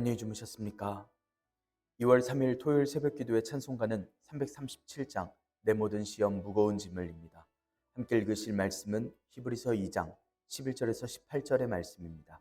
안녕히 주무셨습니까? 2월 3일 토요일 새벽기도의 찬송가는 337장 내 모든 시험 무거운 짐을입니다. 함께 읽으실 말씀은 히브리서 2장 11절에서 18절의 말씀입니다.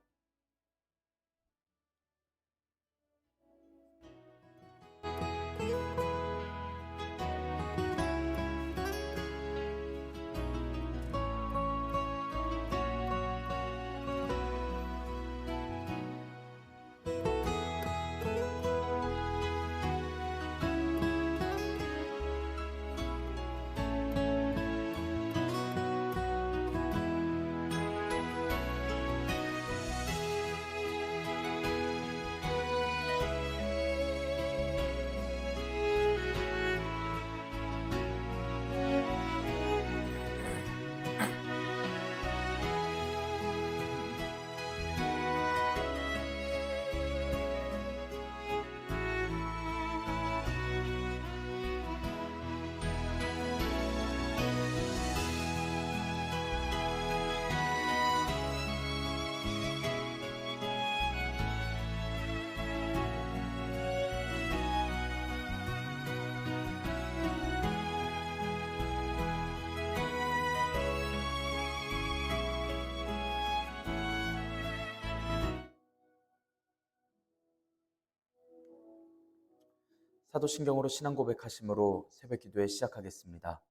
사도신경으로 신앙 고백하심으로 새벽기도에 시작하겠습니다.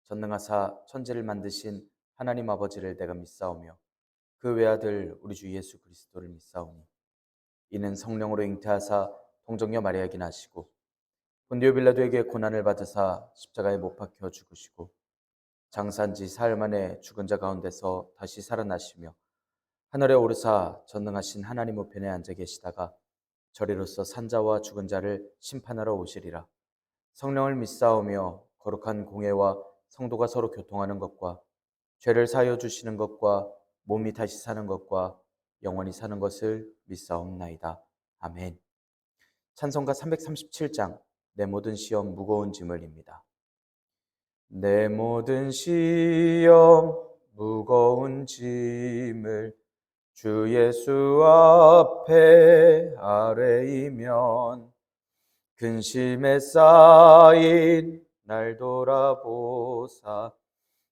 전능하사 천지를 만드신 하나님 아버지를 내가 믿사오며 그 외아들 우리 주 예수 그리스도를 믿사오니 이는 성령으로 잉태하사 동정녀 마리아에게 나시고 본디오 빌라도에게 고난을 받으사 십자가에 못 박혀 죽으시고 장사한 지 사흘 만에 죽은 자 가운데서 다시 살아나시며 하늘에 오르사 전능하신 하나님 우편에 앉아 계시다가 저리로서 산자와 죽은 자를 심판하러 오시리라. 성령을 믿사오며 거룩한 공회와 성도가 서로 교통하는 것과 죄를 사하여 주시는 것과 몸이 다시 사는 것과 영원히 사는 것을 믿사옵나이다. 아멘. 찬송가 337장 내 모든 시험 무거운 짐을입니다. 내 모든 시험 무거운 짐을 주 예수 앞에 아뢰이면 근심에 쌓인 날 돌아보사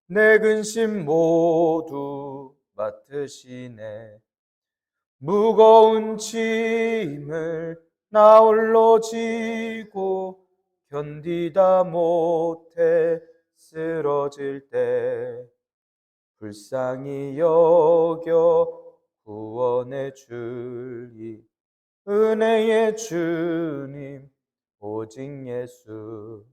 내 근심 모두 맡으시네. 무거운 짐을 나 홀로 지고 견디다 못해 쓰러질 때 불쌍히 여겨 구원해 주리 은혜의 주님 오직 예수.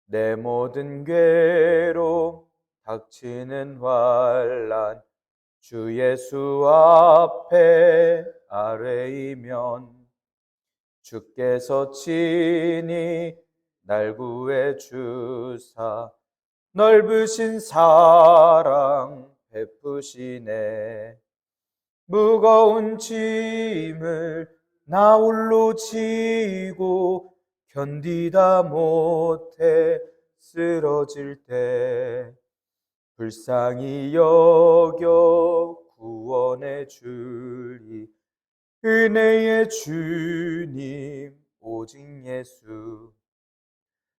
내 모든 괴로움 닥치는 환난 주 예수 앞에 아뢰이면 주께서 친히 날 구해 주사 넓으신 사랑 베푸시네. 무거운 짐을 나 홀로 지고 견디다 못해 쓰러질 때 불쌍히 여겨 구원해 주리 은혜의 주님 오직 예수.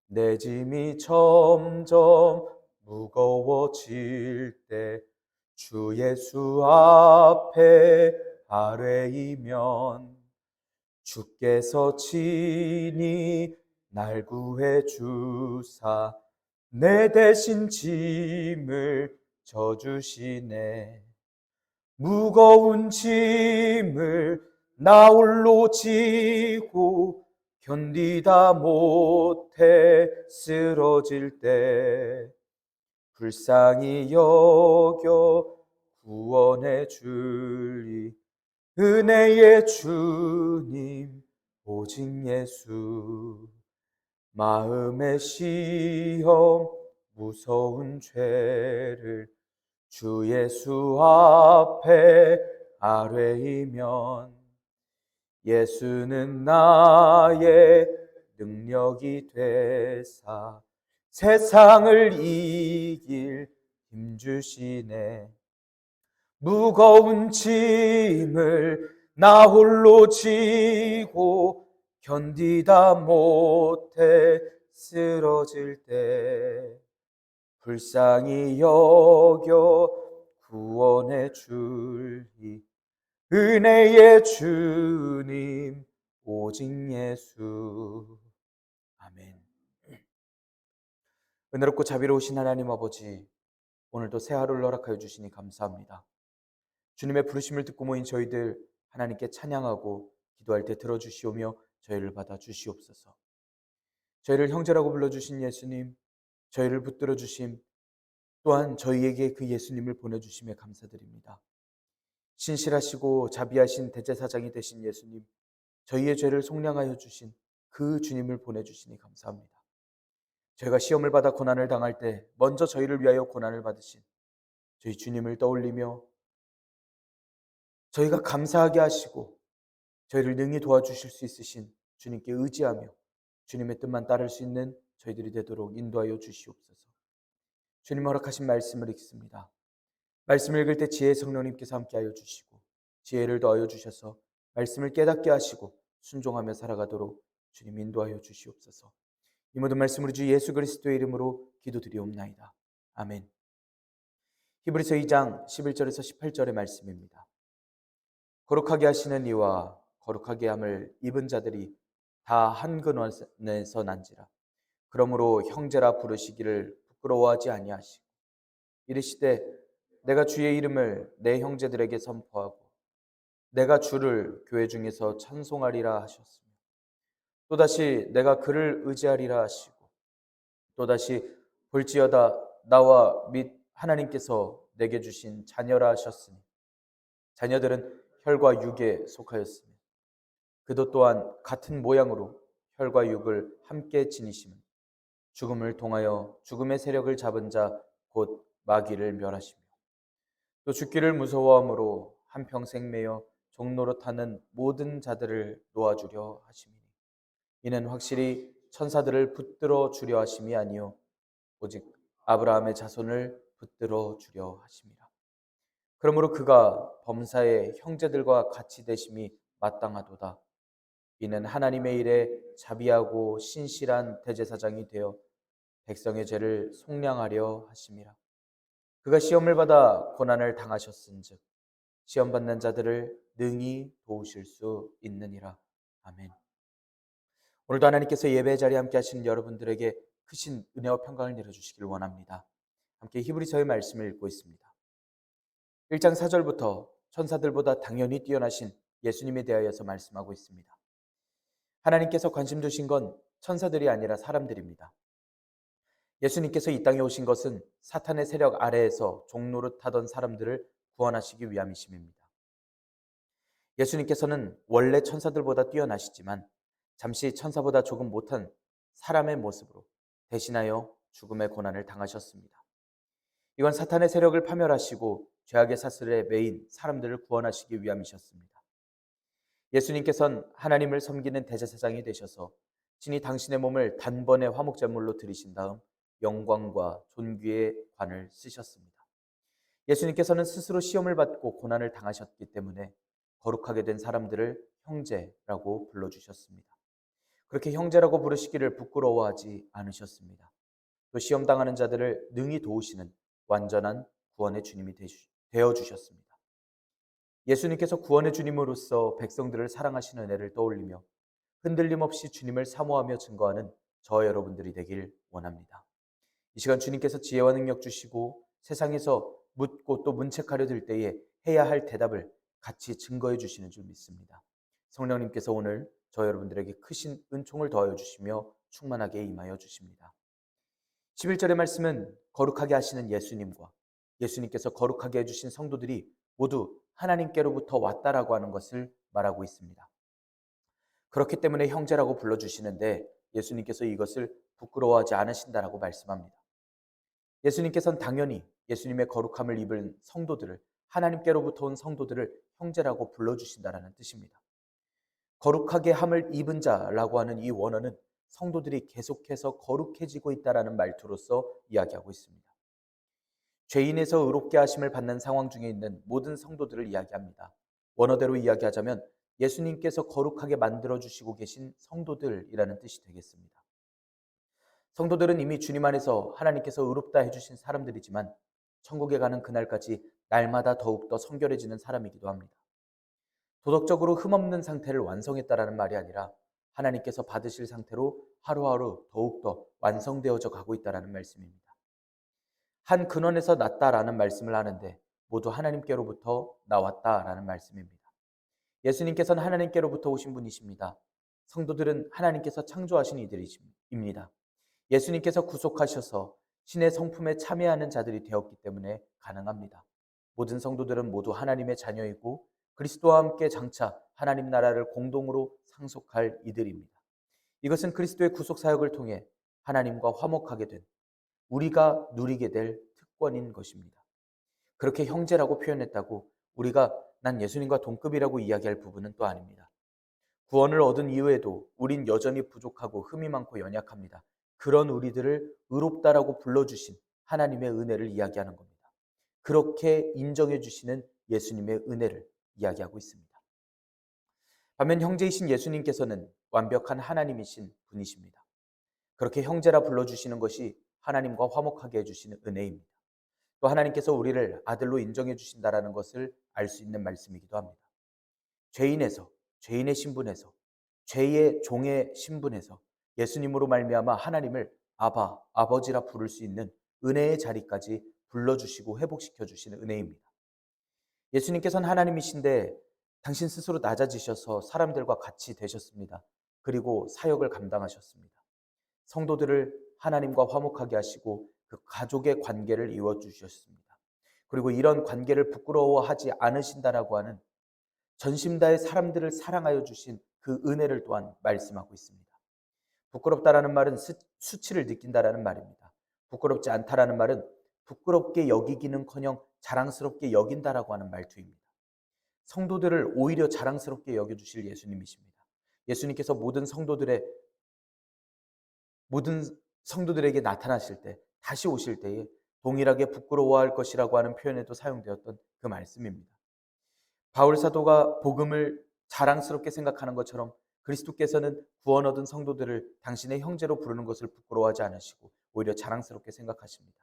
내 짐이 점점 무거워질 때 주 예수 앞에 아뢰이면 주께서 친히 날 구해 주사 내 대신 짐을 져주시네. 무거운 짐을 나 홀로 지고 견디다 못해 쓰러질 때 불쌍히 여겨 구원해 주리 은혜의 주님 오직 예수. 마음의 시험 무서운 죄를 주 예수 앞에 아뢰이면 예수는 나의 능력이 되사 세상을 이길 힘주시네. 무거운 짐을 나 홀로 지고 견디다 못해 쓰러질 때 불쌍히 여겨 구원해 줄이 은혜의 주님 오직 예수. 아멘. 은혜롭고 자비로우신 하나님 아버지, 오늘도 새 하루를 허락하여 주시니 감사합니다. 주님의 부르심을 듣고 모인 저희들 하나님께 찬양하고 기도할 때 들어주시오며 저희를 받아 주시옵소서. 저희를 형제라고 불러주신 예수님, 저희를 붙들어 주심, 또한 저희에게 그 예수님을 보내주심에 감사드립니다. 신실하시고 자비하신 대제사장이 되신 예수님, 저희의 죄를 속량하여 주신 그 주님을 보내주시니 감사합니다. 저희가 시험을 받아 고난을 당할 때 먼저 저희를 위하여 고난을 받으신 저희 주님을 떠올리며 저희가 감사하게 하시고 저희를 능히 도와주실 수 있으신 주님께 의지하며 주님의 뜻만 따를 수 있는 저희들이 되도록 인도하여 주시옵소서. 주님 허락하신 말씀을 읽습니다. 말씀을 읽을 때 지혜의 성령님께서 함께하여 주시고 지혜를 더하여 주셔서 말씀을 깨닫게 하시고 순종하며 살아가도록 주님 인도하여 주시옵소서. 이 모든 말씀 우리 주 예수 그리스도의 이름으로 기도드리옵나이다. 아멘. 히브리서 2장 11절에서 18절의 말씀입니다. 거룩하게 하시는 이와 거룩하게 함을 입은 자들이 다 한 근원에서 난지라. 그러므로 형제라 부르시기를 부끄러워하지 아니하시고 이르시되 내가 주의 이름을 내 형제들에게 선포하고 내가 주를 교회 중에서 찬송하리라 하셨으며 또다시 내가 그를 의지하리라 하시고 또다시 볼지어다 나와 및 하나님께서 내게 주신 자녀라 하셨으니 자녀들은 혈과 육에 속하였으며 그도 또한 같은 모양으로 혈과 육을 함께 지니심은 죽음을 통하여 죽음의 세력을 잡은 자 곧 마귀를 멸하시며 또 죽기를 무서워함으로 한평생 매여 종노릇하는 모든 자들을 놓아주려 하심이니 이는 확실히 천사들을 붙들어 주려 하심이 아니요 오직 아브라함의 자손을 붙들어 주려 하심이라. 그러므로 그가 범사의 형제들과 같이 되심이 마땅하도다. 이는 하나님의 일에 자비하고 신실한 대제사장이 되어 백성의 죄를 속량하려 하심이라. 그가 시험을 받아 고난을 당하셨은즉 시험 받는 자들을 능히 도우실 수 있느니라. 아멘. 오늘도 하나님께서 예배의 자리에 함께 하시는 여러분들에게 크신 은혜와 평강을 내려주시길 원합니다. 함께 히브리서의 말씀을 읽고 있습니다. 1장 4절부터 천사들보다 당연히 뛰어나신 예수님에 대하여서 말씀하고 있습니다. 하나님께서 관심 두신 건 천사들이 아니라 사람들입니다. 예수님께서 이 땅에 오신 것은 사탄의 세력 아래에서 종노릇하던 사람들을 구원하시기 위함이심입니다. 예수님께서는 원래 천사들보다 뛰어나시지만 잠시 천사보다 조금 못한 사람의 모습으로 대신하여 죽음의 고난을 당하셨습니다. 이건 사탄의 세력을 파멸하시고 죄악의 사슬에 매인 사람들을 구원하시기 위함이셨습니다. 예수님께서는 하나님을 섬기는 대제사장이 되셔서 친히 당신의 몸을 단번에 화목제물로 드리신 다음 영광과 존귀의 관을 쓰셨습니다. 예수님께서는 스스로 시험을 받고 고난을 당하셨기 때문에 거룩하게 된 사람들을 형제라고 불러주셨습니다. 그렇게 형제라고 부르시기를 부끄러워하지 않으셨습니다. 또 시험 당하는 자들을 능히 도우시는 완전한 구원의 주님이 되어주셨습니다. 예수님께서 구원의 주님으로서 백성들을 사랑하시는 은혜를 떠올리며 흔들림 없이 주님을 사모하며 증거하는 저와 여러분들이 되길 원합니다. 이 시간 주님께서 지혜와 능력 주시고 세상에서 묻고 또 문책하려 들 때에 해야 할 대답을 같이 증거해 주시는 줄 믿습니다. 성령님께서 오늘 저 여러분들에게 크신 은총을 더하여 주시며 충만하게 임하여 주십니다. 11절의 말씀은 거룩하게 하시는 예수님과 예수님께서 거룩하게 해주신 성도들이 모두 하나님께로부터 왔다라고 하는 것을 말하고 있습니다. 그렇기 때문에 형제라고 불러주시는데 예수님께서 이것을 부끄러워하지 않으신다라고 말씀합니다. 예수님께서는 당연히 예수님의 거룩함을 입은 성도들을 하나님께로부터 온 성도들을 형제라고 불러주신다라는 뜻입니다. 거룩하게 함을 입은 자라고 하는 이 원어는 성도들이 계속해서 거룩해지고 있다라는 말투로서 이야기하고 있습니다. 죄인에서 의롭게 하심을 받는 상황 중에 있는 모든 성도들을 이야기합니다. 원어대로 이야기하자면 예수님께서 거룩하게 만들어 주시고 계신 성도들이라는 뜻이 되겠습니다. 성도들은 이미 주님 안에서 하나님께서 의롭다 해주신 사람들이지만 천국에 가는 그날까지 날마다 더욱더 성결해지는 사람이기도 합니다. 도덕적으로 흠없는 상태를 완성했다라는 말이 아니라 하나님께서 받으실 상태로 하루하루 더욱더 완성되어져 가고 있다라는 말씀입니다. 한 근원에서 났다라는 말씀을 하는데 모두 하나님께로부터 나왔다라는 말씀입니다. 예수님께서는 하나님께로부터 오신 분이십니다. 성도들은 하나님께서 창조하신 이들입니다. 예수님께서 구속하셔서 신의 성품에 참여하는 자들이 되었기 때문에 가능합니다. 모든 성도들은 모두 하나님의 자녀이고 그리스도와 함께 장차 하나님 나라를 공동으로 상속할 이들입니다. 이것은 그리스도의 구속 사역을 통해 하나님과 화목하게 된 우리가 누리게 될 특권인 것입니다. 그렇게 형제라고 표현했다고 우리가 난 예수님과 동급이라고 이야기할 부분은 또 아닙니다. 구원을 얻은 이후에도 우린 여전히 부족하고 흠이 많고 연약합니다. 그런 우리들을 의롭다라고 불러주신 하나님의 은혜를 이야기하는 겁니다. 그렇게 인정해 주시는 예수님의 은혜를 이야기하고 있습니다. 반면 형제이신 예수님께서는 완벽한 하나님이신 분이십니다. 그렇게 형제라 불러주시는 것이 하나님과 화목하게 해주시는 은혜입니다. 또 하나님께서 우리를 아들로 인정해 주신다라는 것을 알 수 있는 말씀이기도 합니다. 죄인에서, 죄인의 신분에서, 죄의 종의 신분에서 예수님으로 말미암아 하나님을 아바, 아버지라 부를 수 있는 은혜의 자리까지 불러주시고 회복시켜 주시는 은혜입니다. 예수님께서는 하나님이신데 당신 스스로 낮아지셔서 사람들과 같이 되셨습니다. 그리고 사역을 감당하셨습니다. 성도들을 하나님과 화목하게 하시고 그 가족의 관계를 이루어주셨습니다. 그리고 이런 관계를 부끄러워하지 않으신다라고 하는 전심다의 사람들을 사랑하여 주신 그 은혜를 또한 말씀하고 있습니다. 부끄럽다라는 말은 수치를 느낀다라는 말입니다. 부끄럽지 않다라는 말은 부끄럽게 여기기는커녕 자랑스럽게 여긴다라고 하는 말투입니다. 성도들을 오히려 자랑스럽게 여겨주실 예수님이십니다. 예수님께서 모든 성도들에게 나타나실 때, 다시 오실 때에 동일하게 부끄러워할 것이라고 하는 표현에도 사용되었던 그 말씀입니다. 바울 사도가 복음을 자랑스럽게 생각하는 것처럼 그리스도께서는 구원 얻은 성도들을 당신의 형제로 부르는 것을 부끄러워하지 않으시고 오히려 자랑스럽게 생각하십니다.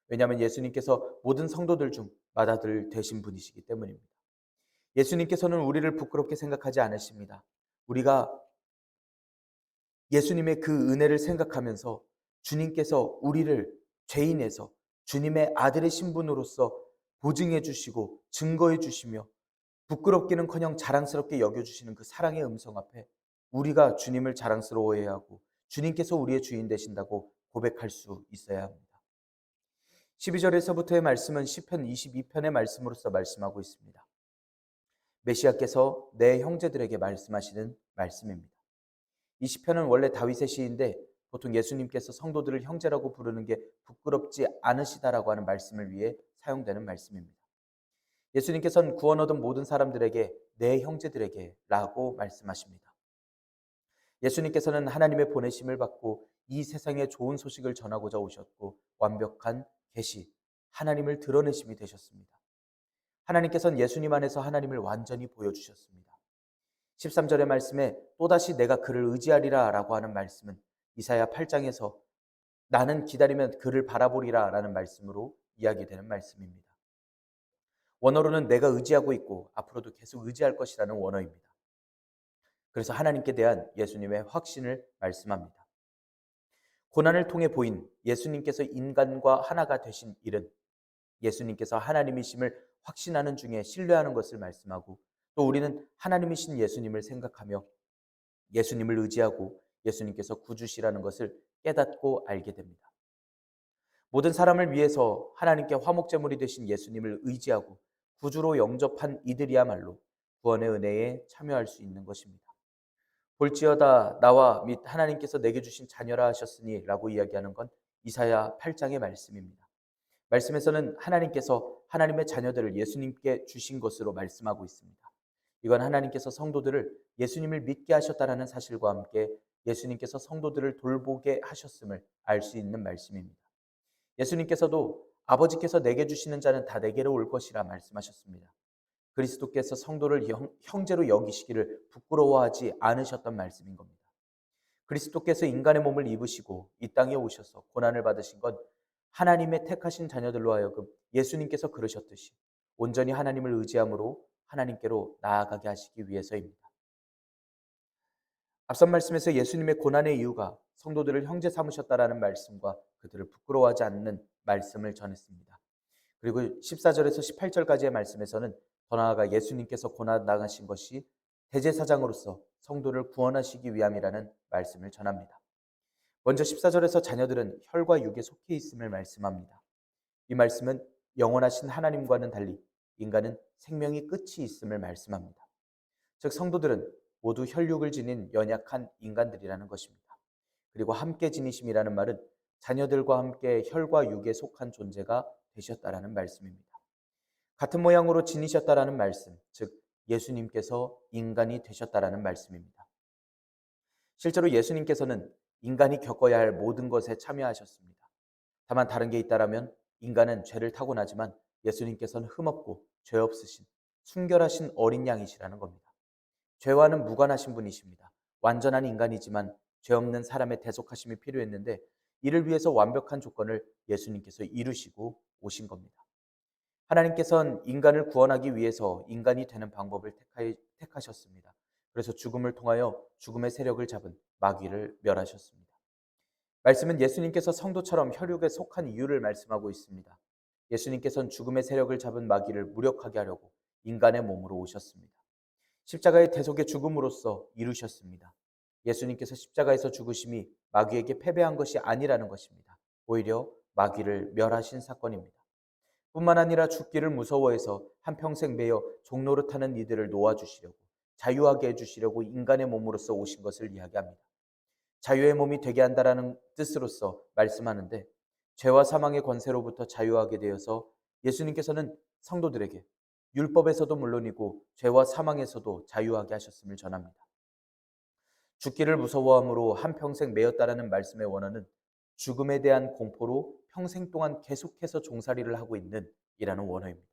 왜냐하면 예수님께서 모든 성도들 중 맏아들 되신 분이시기 때문입니다. 예수님께서는 우리를 부끄럽게 생각하지 않으십니다. 우리가 예수님의 그 은혜를 생각하면서 주님께서 우리를 죄인에서 주님의 아들의 신분으로서 보증해 주시고 증거해 주시며 부끄럽기는커녕 자랑스럽게 여겨주시는 그 사랑의 음성 앞에 우리가 주님을 자랑스러워해야 하고 주님께서 우리의 주인 되신다고 고백할 수 있어야 합니다. 12절에서부터의 말씀은 시편 22편의 말씀으로서 말씀하고 있습니다. 메시아께서 내 형제들에게 말씀하시는 말씀입니다. 이 시편은 원래 다윗의 시인데 보통 예수님께서 성도들을 형제라고 부르는 게 부끄럽지 않으시다라고 하는 말씀을 위해 사용되는 말씀입니다. 예수님께서는 구원 얻은 모든 사람들에게 내 형제들에게 라고 말씀하십니다. 예수님께서는 하나님의 보내심을 받고 이 세상에 좋은 소식을 전하고자 오셨고 완벽한 계시, 하나님을 드러내심이 되셨습니다. 하나님께서는 예수님 안에서 하나님을 완전히 보여주셨습니다. 13절의 말씀에 또다시 내가 그를 의지하리라 라고 하는 말씀은 이사야 8장에서 나는 기다리면 그를 바라보리라 라는 말씀으로 이야기되는 말씀입니다. 원어로는 내가 의지하고 있고 앞으로도 계속 의지할 것이라는 원어입니다. 그래서 하나님께 대한 예수님의 확신을 말씀합니다. 고난을 통해 보인 예수님께서 인간과 하나가 되신 일은 예수님께서 하나님이심을 확신하는 중에 신뢰하는 것을 말씀하고 또 우리는 하나님이신 예수님을 생각하며 예수님을 의지하고 예수님께서 구주시라는 것을 깨닫고 알게 됩니다. 모든 사람을 위해서 하나님께 화목제물이 되신 예수님을 의지하고 구주로 영접한 이들이야말로 구원의 은혜에 참여할 수 있는 것입니다. 볼지어다 나와 및 하나님께서 내게 주신 자녀라 하셨으니 라고 이야기하는 건 이사야 8장의 말씀입니다. 말씀에서는 하나님께서 하나님의 자녀들을 예수님께 주신 것으로 말씀하고 있습니다. 이건 하나님께서 성도들을 예수님을 믿게 하셨다는 사실과 함께 예수님께서 성도들을 돌보게 하셨음을 알 수 있는 말씀입니다. 예수님께서도 아버지께서 내게 주시는 자는 다 내게로 올 것이라 말씀하셨습니다. 그리스도께서 성도를 형제로 여기시기를 부끄러워하지 않으셨던 말씀인 겁니다. 그리스도께서 인간의 몸을 입으시고 이 땅에 오셔서 고난을 받으신 건 하나님의 택하신 자녀들로 하여금 예수님께서 그러셨듯이 온전히 하나님을 의지함으로 하나님께로 나아가게 하시기 위해서입니다. 앞선 말씀에서 예수님의 고난의 이유가 성도들을 형제 삼으셨다라는 말씀과 그들을 부끄러워하지 않는 말씀을 전했습니다. 그리고 14절에서 18절까지의 말씀에서는 더 나아가 예수님께서 고난 당하신 것이 대제사장으로서 성도를 구원하시기 위함이라는 말씀을 전합니다. 먼저 14절에서 자녀들은 혈과 육에 속해 있음을 말씀합니다. 이 말씀은 영원하신 하나님과는 달리 인간은 생명이 끝이 있음을 말씀합니다. 즉 성도들은 모두 혈육을 지닌 연약한 인간들이라는 것입니다. 그리고 함께 지니심이라는 말은 자녀들과 함께 혈과 육에 속한 존재가 되셨다라는 말씀입니다. 같은 모양으로 지니셨다라는 말씀, 즉 예수님께서 인간이 되셨다라는 말씀입니다. 실제로 예수님께서는 인간이 겪어야 할 모든 것에 참여하셨습니다. 다만 다른 게 있다라면 인간은 죄를 타고나지만 예수님께서는 흠없고 죄 없으신 순결하신 어린 양이시라는 겁니다. 죄와는 무관하신 분이십니다. 완전한 인간이지만 죄 없는 사람의 대속하심이 필요했는데 이를 위해서 완벽한 조건을 예수님께서 이루시고 오신 겁니다. 하나님께서는 인간을 구원하기 위해서 인간이 되는 방법을 택하셨습니다. 그래서 죽음을 통하여 죽음의 세력을 잡은 마귀를 멸하셨습니다. 말씀은 예수님께서 성도처럼 혈육에 속한 이유를 말씀하고 있습니다. 예수님께서는 죽음의 세력을 잡은 마귀를 무력하게 하려고 인간의 몸으로 오셨습니다. 십자가의 대속의 죽음으로써 이루셨습니다. 예수님께서 십자가에서 죽으심이 마귀에게 패배한 것이 아니라는 것입니다. 오히려 마귀를 멸하신 사건입니다. 뿐만 아니라 죽기를 무서워해서 한평생 매여 종노릇하는 이들을 놓아주시려고 자유하게 해주시려고 인간의 몸으로서 오신 것을 이야기합니다. 자유의 몸이 되게 한다라는 뜻으로서 말씀하는데 죄와 사망의 권세로부터 자유하게 되어서 예수님께서는 성도들에게 율법에서도 물론이고 죄와 사망에서도 자유하게 하셨음을 전합니다. 죽기를 무서워함으로 한평생 매였다라는 말씀의 원어는 죽음에 대한 공포로 평생 동안 계속해서 종살이를 하고 있는 이라는 원어입니다.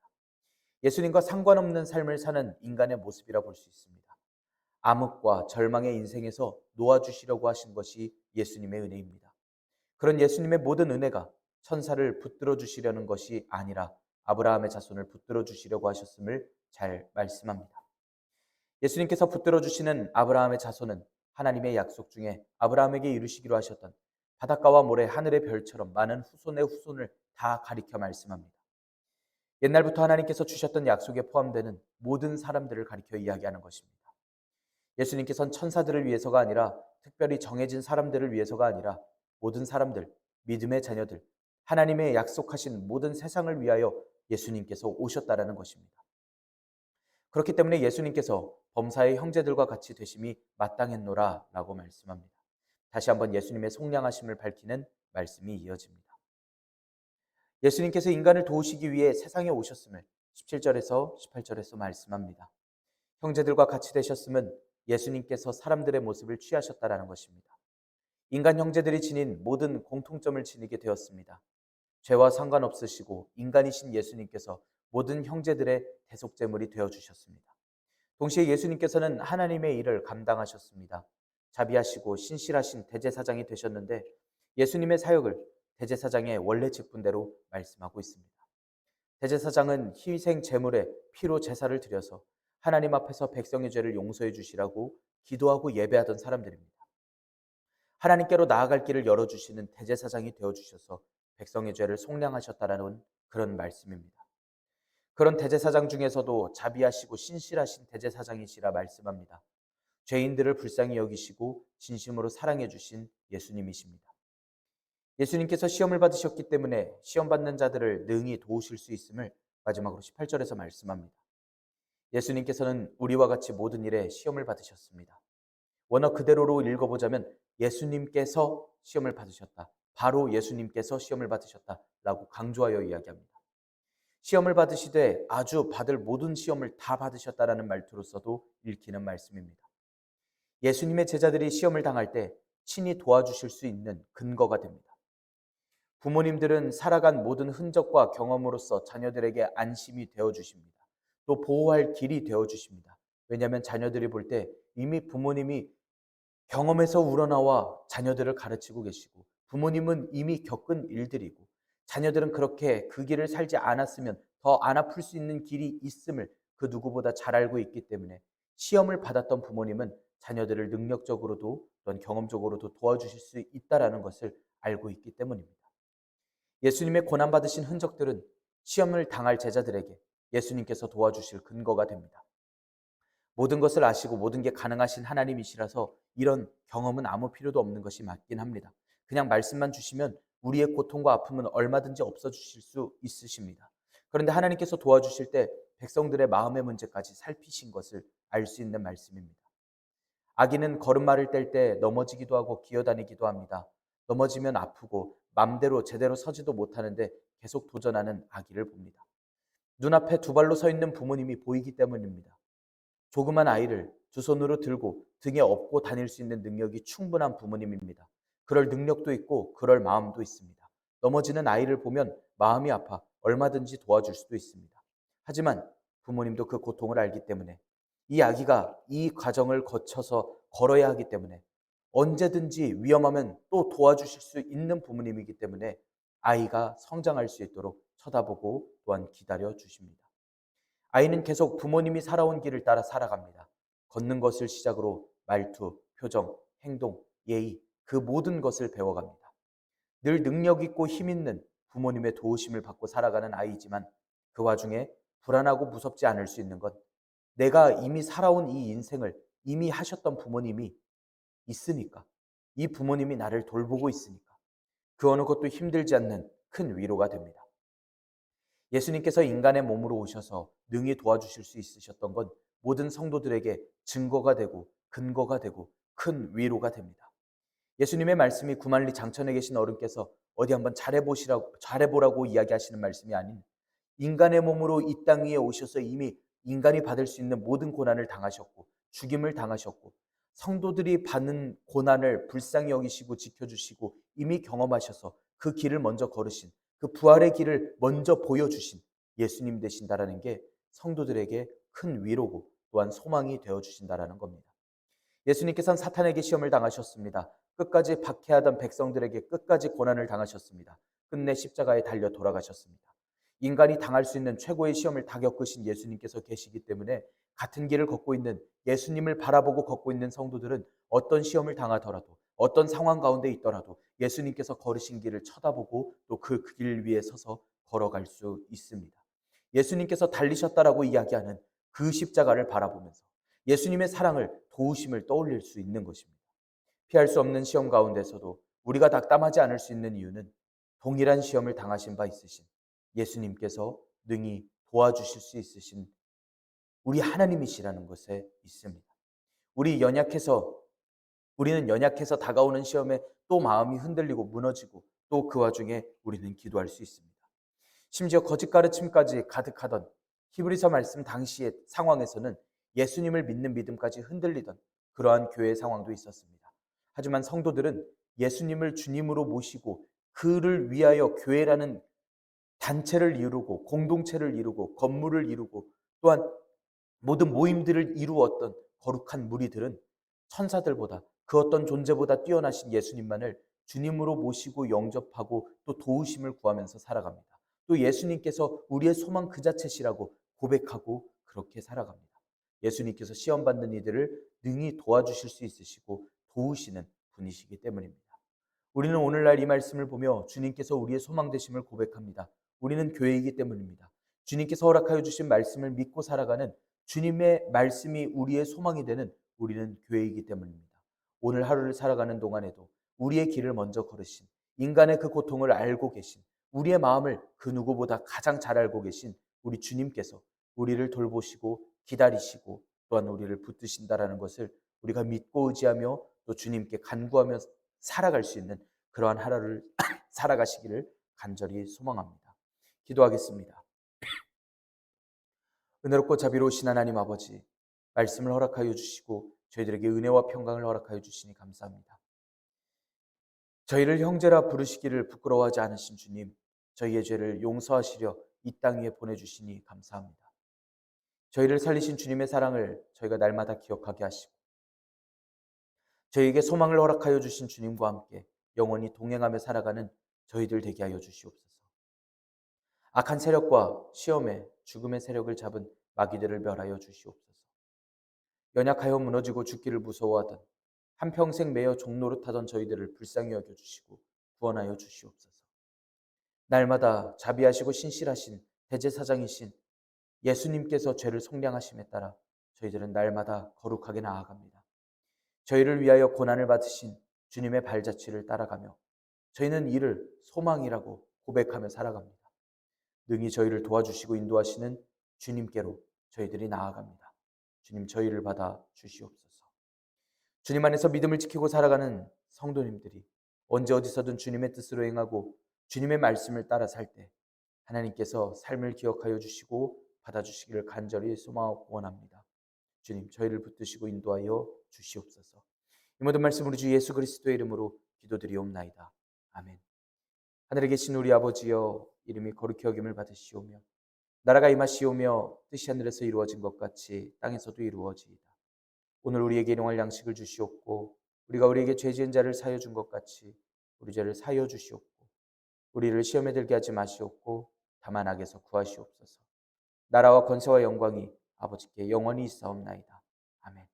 예수님과 상관없는 삶을 사는 인간의 모습이라 볼 수 있습니다. 암흑과 절망의 인생에서 놓아주시려고 하신 것이 예수님의 은혜입니다. 그런 예수님의 모든 은혜가 천사를 붙들어 주시려는 것이 아니라 아브라함의 자손을 붙들어 주시려고 하셨음을 잘 말씀합니다. 예수님께서 붙들어 주시는 아브라함의 자손은 하나님의 약속 중에 아브라함에게 이루시기로 하셨던 바닷가와 모래, 하늘의 별처럼 많은 후손의 후손을 다 가리켜 말씀합니다. 옛날부터 하나님께서 주셨던 약속에 포함되는 모든 사람들을 가리켜 이야기하는 것입니다. 예수님께서는 천사들을 위해서가 아니라 특별히 정해진 사람들을 위해서가 아니라 모든 사람들, 믿음의 자녀들, 하나님의 약속하신 모든 세상을 위하여 예수님께서 오셨다라는 것입니다. 그렇기 때문에 예수님께서 범사의 형제들과 같이 되심이 마땅했노라 라고 말씀합니다. 다시 한번 예수님의 속량하심을 밝히는 말씀이 이어집니다. 예수님께서 인간을 도우시기 위해 세상에 오셨음을 17절에서 18절에서 말씀합니다. 형제들과 같이 되셨음은 예수님께서 사람들의 모습을 취하셨다라는 것입니다. 인간 형제들이 지닌 모든 공통점을 지니게 되었습니다. 죄와 상관없으시고 인간이신 예수님께서 모든 형제들의 대속제물이 되어주셨습니다. 동시에 예수님께서는 하나님의 일을 감당하셨습니다. 자비하시고 신실하신 대제사장이 되셨는데 예수님의 사역을 대제사장의 원래 직분대로 말씀하고 있습니다. 대제사장은 희생 제물에 피로 제사를 드려서 하나님 앞에서 백성의 죄를 용서해 주시라고 기도하고 예배하던 사람들입니다. 하나님께로 나아갈 길을 열어주시는 대제사장이 되어주셔서 백성의 죄를 속량하셨다라는 그런 말씀입니다. 그런 대제사장 중에서도 자비하시고 신실하신 대제사장이시라 말씀합니다. 죄인들을 불쌍히 여기시고 진심으로 사랑해 주신 예수님이십니다. 예수님께서 시험을 받으셨기 때문에 시험 받는 자들을 능히 도우실 수 있음을 마지막으로 18절에서 말씀합니다. 예수님께서는 우리와 같이 모든 일에 시험을 받으셨습니다. 원어 그대로로 읽어보자면 예수님께서 시험을 받으셨다. 바로 예수님께서 시험을 받으셨다라고 강조하여 이야기합니다. 시험을 받으시되 아주 받을 모든 시험을 다 받으셨다라는 말투로서도 읽히는 말씀입니다. 예수님의 제자들이 시험을 당할 때 친히 도와주실 수 있는 근거가 됩니다. 부모님들은 살아간 모든 흔적과 경험으로서 자녀들에게 안심이 되어 주십니다. 또 보호할 길이 되어 주십니다. 왜냐하면 자녀들이 볼 때 이미 부모님이 경험에서 우러나와 자녀들을 가르치고 계시고, 부모님은 이미 겪은 일들이고, 자녀들은 그렇게 그 길을 살지 않았으면 더 안 아플 수 있는 길이 있음을 그 누구보다 잘 알고 있기 때문에, 시험을 받았던 부모님은 자녀들을 능력적으로도 또한 경험적으로도 도와주실 수 있다라는 것을 알고 있기 때문입니다. 예수님의 고난받으신 흔적들은 시험을 당할 제자들에게 예수님께서 도와주실 근거가 됩니다. 모든 것을 아시고 모든 게 가능하신 하나님이시라서 이런 경험은 아무 필요도 없는 것이 맞긴 합니다. 그냥 말씀만 주시면 우리의 고통과 아픔은 얼마든지 없어주실 수 있으십니다. 그런데 하나님께서 도와주실 때 백성들의 마음의 문제까지 살피신 것을 알 수 있는 말씀입니다. 아기는 걸음마를 뗄 때 넘어지기도 하고 기어다니기도 합니다. 넘어지면 아프고 맘대로 제대로 서지도 못하는데 계속 도전하는 아기를 봅니다. 눈앞에 두 발로 서 있는 부모님이 보이기 때문입니다. 조그만 아이를 두 손으로 들고 등에 업고 다닐 수 있는 능력이 충분한 부모님입니다. 그럴 능력도 있고 그럴 마음도 있습니다. 넘어지는 아이를 보면 마음이 아파 얼마든지 도와줄 수도 있습니다. 하지만 부모님도 그 고통을 알기 때문에, 이 아기가 이 과정을 거쳐서 걸어야 하기 때문에, 언제든지 위험하면 또 도와주실 수 있는 부모님이기 때문에 아이가 성장할 수 있도록 쳐다보고 또한 기다려 주십니다. 아이는 계속 부모님이 살아온 길을 따라 살아갑니다. 걷는 것을 시작으로 말투, 표정, 행동, 예의, 그 모든 것을 배워갑니다. 늘 능력 있고 힘 있는 부모님의 도우심을 받고 살아가는 아이지만, 그 와중에 불안하고 무섭지 않을 수 있는 것, 내가 이미 살아온 이 인생을 이미 하셨던 부모님이 있으니까, 이 부모님이 나를 돌보고 있으니까 그 어느 것도 힘들지 않는 큰 위로가 됩니다. 예수님께서 인간의 몸으로 오셔서 능히 도와주실 수 있으셨던 건 모든 성도들에게 증거가 되고 근거가 되고 큰 위로가 됩니다. 예수님의 말씀이 구만리 장천에 계신 어른께서 어디 한번 잘해보라고 이야기하시는 말씀이 아닌, 인간의 몸으로 이 땅 위에 오셔서 이미 인간이 받을 수 있는 모든 고난을 당하셨고 죽임을 당하셨고, 성도들이 받는 고난을 불쌍히 여기시고 지켜주시고 이미 경험하셔서 그 길을 먼저 걸으신, 그 부활의 길을 먼저 보여주신 예수님 되신다라는 게 성도들에게 큰 위로고 또한 소망이 되어주신다라는 겁니다. 예수님께서는 사탄에게 시험을 당하셨습니다. 끝까지 박해하던 백성들에게 끝까지 고난을 당하셨습니다. 끝내 십자가에 달려 돌아가셨습니다. 인간이 당할 수 있는 최고의 시험을 다 겪으신 예수님께서 계시기 때문에, 같은 길을 걷고 있는 예수님을 바라보고 걷고 있는 성도들은 어떤 시험을 당하더라도, 어떤 상황 가운데 있더라도 예수님께서 걸으신 길을 쳐다보고 또 그 길 위에 서서 걸어갈 수 있습니다. 예수님께서 달리셨다라고 이야기하는 그 십자가를 바라보면서 예수님의 사랑을, 도우심을 떠올릴 수 있는 것입니다. 피할 수 없는 시험 가운데서도 우리가 낙담하지 않을 수 있는 이유는 동일한 시험을 당하신 바 있으신 예수님께서 능히 도와주실 수 있으신 우리 하나님이시라는 것에 있습니다. 우리는 연약해서 다가오는 시험에 또 마음이 흔들리고 무너지고, 또 그 와중에 우리는 기도할 수 있습니다. 심지어 거짓 가르침까지 가득하던 히브리서 말씀 당시의 상황에서는 예수님을 믿는 믿음까지 흔들리던 그러한 교회의 상황도 있었습니다. 하지만 성도들은 예수님을 주님으로 모시고 그를 위하여 교회라는 단체를 이루고 공동체를 이루고 건물을 이루고 또한 모든 모임들을 이루었던 거룩한 무리들은 천사들보다, 그 어떤 존재보다 뛰어나신 예수님만을 주님으로 모시고 영접하고 또 도우심을 구하면서 살아갑니다. 또 예수님께서 우리의 소망 그 자체시라고 고백하고 그렇게 살아갑니다. 예수님께서 시험받는 이들을 능히 도와주실 수 있으시고 도우시는 분이시기 때문입니다. 우리는 오늘날 이 말씀을 보며 주님께서 우리의 소망 되심을 고백합니다. 우리는 교회이기 때문입니다. 주님께서 허락하여 주신 말씀을 믿고 살아가는, 주님의 말씀이 우리의 소망이 되는 우리는 교회이기 때문입니다. 오늘 하루를 살아가는 동안에도 우리의 길을 먼저 걸으신, 인간의 그 고통을 알고 계신, 우리의 마음을 그 누구보다 가장 잘 알고 계신 우리 주님께서 우리를 돌보시고 기다리시고 또한 우리를 붙드신다라는 것을 우리가 믿고 의지하며 또 주님께 간구하며 살아갈 수 있는 그러한 하루를 살아가시기를 간절히 소망합니다. 기도하겠습니다. 은혜롭고 자비로우신 하나님 아버지, 말씀을 허락하여 주시고 저희들에게 은혜와 평강을 허락하여 주시니 감사합니다. 저희를 형제라 부르시기를 부끄러워하지 않으신 주님, 저희의 죄를 용서하시려 이 땅 위에 보내주시니 감사합니다. 저희를 살리신 주님의 사랑을 저희가 날마다 기억하게 하시고 저희에게 소망을 허락하여 주신 주님과 함께 영원히 동행하며 살아가는 저희들 되게 하여 주시옵소서. 악한 세력과 시험에 죽음의 세력을 잡은 마귀들을 멸하여 주시옵소서. 연약하여 무너지고 죽기를 무서워하던 한평생 매여 종노릇하던 저희들을 불쌍히 여겨주시고 구원하여 주시옵소서. 날마다 자비하시고 신실하신 대제사장이신 예수님께서 죄를 속량하심에 따라 저희들은 날마다 거룩하게 나아갑니다. 저희를 위하여 고난을 받으신 주님의 발자취를 따라가며 저희는 이를 소망이라고 고백하며 살아갑니다. 능히 저희를 도와주시고 인도하시는 주님께로 저희들이 나아갑니다. 주님, 저희를 받아 주시옵소서. 주님 안에서 믿음을 지키고 살아가는 성도님들이 언제 어디서든 주님의 뜻으로 행하고 주님의 말씀을 따라 살 때 하나님께서 삶을 기억하여 주시고 받아주시기를 간절히 소망하고 원합니다. 주님, 저희를 붙드시고 인도하여 주시옵소서. 이 모든 말씀 우리 주 예수 그리스도의 이름으로 기도드리옵나이다. 아멘. 하늘에 계신 우리 아버지여, 이름이 거룩히 여김을 받으시오며 나라가 임하시오며 뜻이 하늘에서 이루어진 것 같이 땅에서도 이루어지이다. 오늘 우리에게 일용할 양식을 주시옵고 우리가 우리에게 죄 지은 자를 사하여 준 것 같이 우리 죄를 사하여 주시옵고 우리를 시험에 들게 하지 마시옵고 다만 악에서 구하시옵소서. 나라와 권세와 영광이 아버지께 영원히 있사옵나이다. 아멘.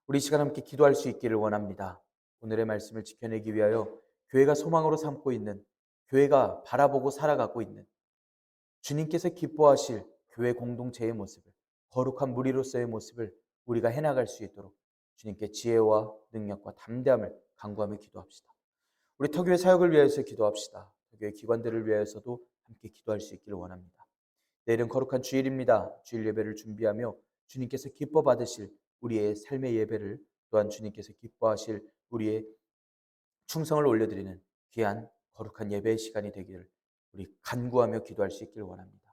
우리 이 시간 함께 기도할 수 있기를 원합니다. 오늘의 말씀을 지켜내기 위하여 교회가 소망으로 삼고 있는, 교회가 바라보고 살아가고 있는 주님께서 기뻐하실 교회 공동체의 모습을, 거룩한 무리로서의 모습을 우리가 해나갈 수 있도록 주님께 지혜와 능력과 담대함을 간구하며 기도합시다. 우리 터교회 사역을 위해서 기도합시다. 터교회 기관들을 위해서도 함께 기도할 수 있기를 원합니다. 내일은 거룩한 주일입니다. 주일 예배를 준비하며 주님께서 기뻐 받으실 우리의 삶의 예배를, 또한 주님께서 기뻐하실 우리의 충성을 올려드리는 귀한 거룩한 예배의 시간이 되기를 우리 간구하며 기도할 수 있기를 원합니다.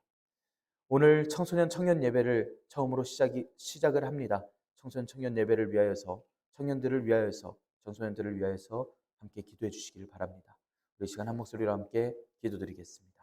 오늘 청소년 청년 예배를 처음으로 시작을 합니다. 청소년 청년 예배를 위하여서, 청년들을 위하여서, 청소년들을 위하여서 함께 기도해 주시기를 바랍니다. 우리 시간 한 목소리로 함께 기도드리겠습니다.